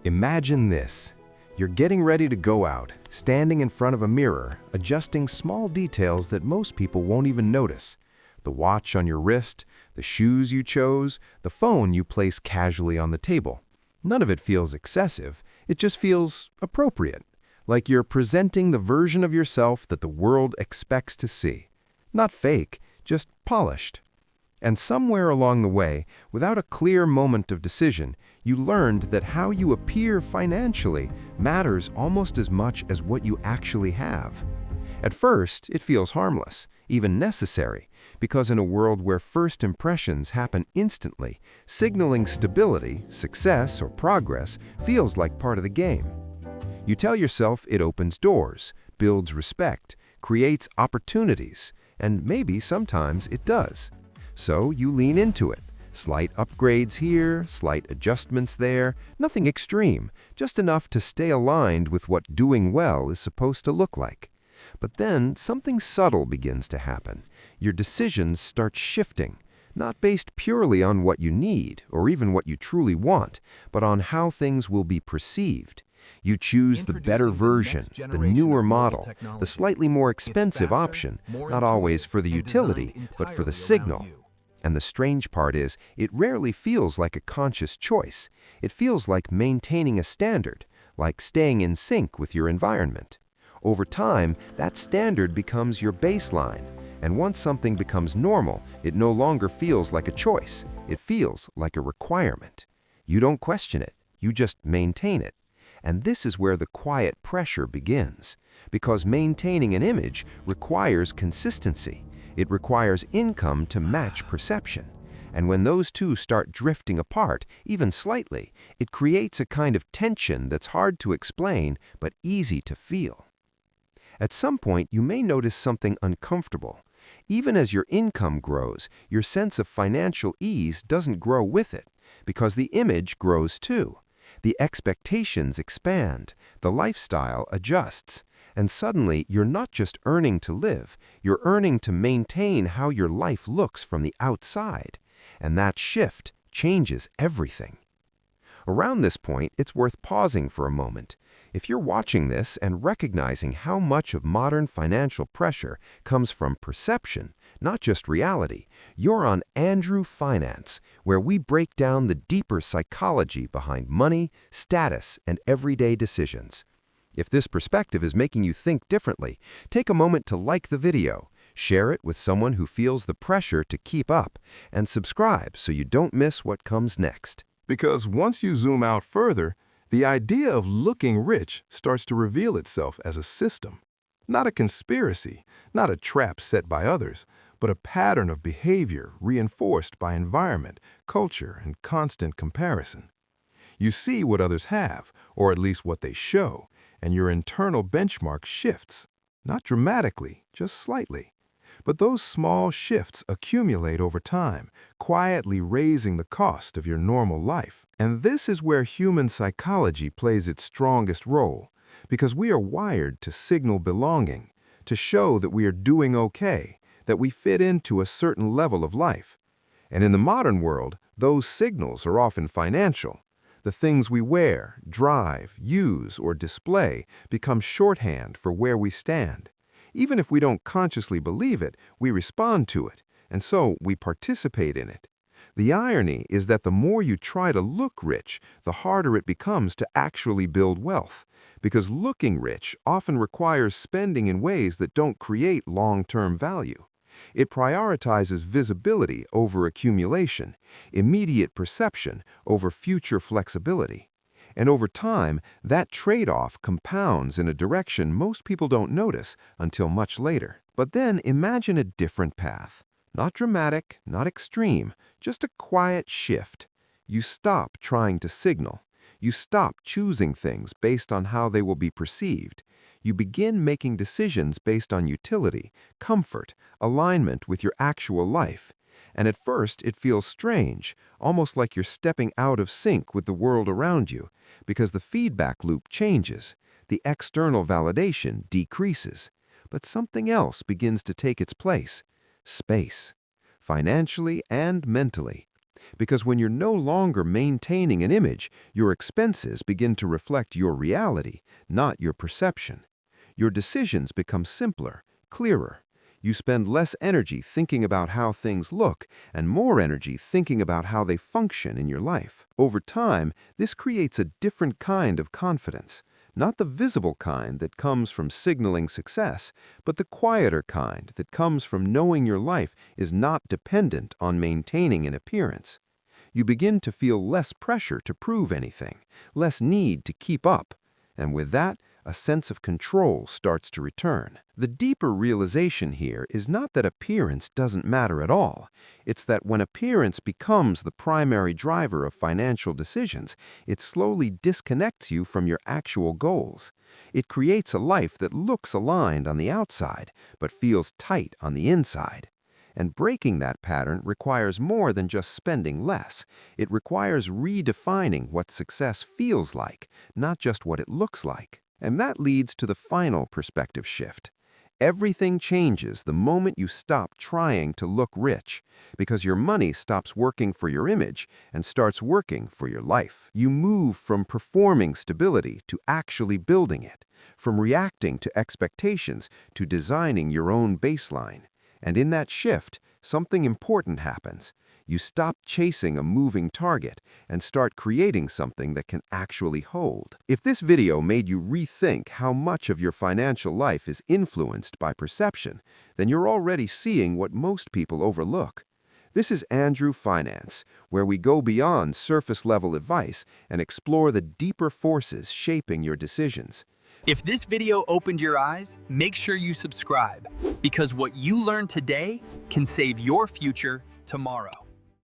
Imagine this. You're getting ready to go out, standing in front of a mirror, adjusting small details that most people won't even notice. The watch on your wrist, the shoes you chose, the phone you place casually on the table. None of it feels excessive, it just feels appropriate. Like you're presenting the version of yourself that the world expects to see. Not fake, just polished. And somewhere along the way, without a clear moment of decision, you learned that how you appear financially matters almost as much as what you actually have. At first, it feels harmless, even necessary, because in a world where first impressions happen instantly, signaling stability, success, or progress feels like part of the game. You tell yourself it opens doors, builds respect, creates opportunities, and maybe sometimes it does. So you lean into it. Slight upgrades here, slight adjustments there, nothing extreme, just enough to stay aligned with what doing well is supposed to look like. But then something subtle begins to happen. Your decisions start shifting, not based purely on what you need or even what you truly want, but on how things will be perceived. You choose the better version, the newer model, the slightly more expensive option, not always for the utility, but for the signal. And the strange part is, it rarely feels like a conscious choice. It feels like maintaining a standard, like staying in sync with your environment. Over time, that standard becomes your baseline. And once something becomes normal, it no longer feels like a choice. It feels like a requirement. You don't question it, you just maintain it. And this is where the quiet pressure begins, because maintaining an image requires consistency. It requires income to match perception. And when those two start drifting apart, even slightly, it creates a kind of tension that's hard to explain but easy to feel. At some point, you may notice something uncomfortable. Even as your income grows, your sense of financial ease doesn't grow with it, because the image grows too. The expectations expand, the lifestyle adjusts, and suddenly you're not just earning to live, you're earning to maintain how your life looks from the outside. And that shift changes everything. Around this point, it's worth pausing for a moment. If you're watching this and recognizing how much of modern financial pressure comes from perception, not just reality, you're on Andrew Finance, where we break down the deeper psychology behind money, status, and everyday decisions. If this perspective is making you think differently, take a moment to like the video, share it with someone who feels the pressure to keep up, and subscribe so you don't miss what comes next. Because once you zoom out further, the idea of looking rich starts to reveal itself as a system. Not a conspiracy, not a trap set by others, but a pattern of behavior reinforced by environment, culture, and constant comparison. You see what others have, or at least what they show, and your internal benchmark shifts. Not dramatically, just slightly. But those small shifts accumulate over time, quietly raising the cost of your normal life. And this is where human psychology plays its strongest role, because we are wired to signal belonging, to show that we are doing okay, that we fit into a certain level of life. And in the modern world, those signals are often financial. The things we wear, drive, use, or display become shorthand for where we stand. Even if we don't consciously believe it, we respond to it, and so we participate in it. The irony is that the more you try to look rich, the harder it becomes to actually build wealth, because looking rich often requires spending in ways that don't create long-term value. It prioritizes visibility over accumulation, immediate perception over future flexibility. And over time, that trade-off compounds in a direction most people don't notice until much later. But then imagine a different path. Not dramatic, not extreme, just a quiet shift. You stop trying to signal. You stop choosing things based on how they will be perceived. You begin making decisions based on utility, comfort, alignment with your actual life. And at first, it feels strange, almost like you're stepping out of sync with the world around you, because the feedback loop changes, the external validation decreases, but something else begins to take its place: space, financially and mentally. Because when you're no longer maintaining an image, your expenses begin to reflect your reality, not your perception. Your decisions become simpler, clearer. You spend less energy thinking about how things look and more energy thinking about how they function in your life. Over time, this creates a different kind of confidence. Not the visible kind that comes from signaling success, but the quieter kind that comes from knowing your life is not dependent on maintaining an appearance. You begin to feel less pressure to prove anything, less need to keep up, and with that, a sense of control starts to return. The deeper realization here is not that appearance doesn't matter at all. It's that when appearance becomes the primary driver of financial decisions, it slowly disconnects you from your actual goals. It creates a life that looks aligned on the outside, but feels tight on the inside. And breaking that pattern requires more than just spending less. It requires redefining what success feels like, not just what it looks like. And that leads to the final perspective shift. Everything changes the moment you stop trying to look rich, because your money stops working for your image and starts working for your life. You move from performing stability to actually building it, from reacting to expectations to designing your own baseline. And in that shift, something important happens. You stop chasing a moving target and start creating something that can actually hold. If this video made you rethink how much of your financial life is influenced by perception, then you're already seeing what most people overlook. This is Andrew Finance, where we go beyond surface-level advice and explore the deeper forces shaping your decisions. If this video opened your eyes, make sure you subscribe, because what you learn today can save your future tomorrow.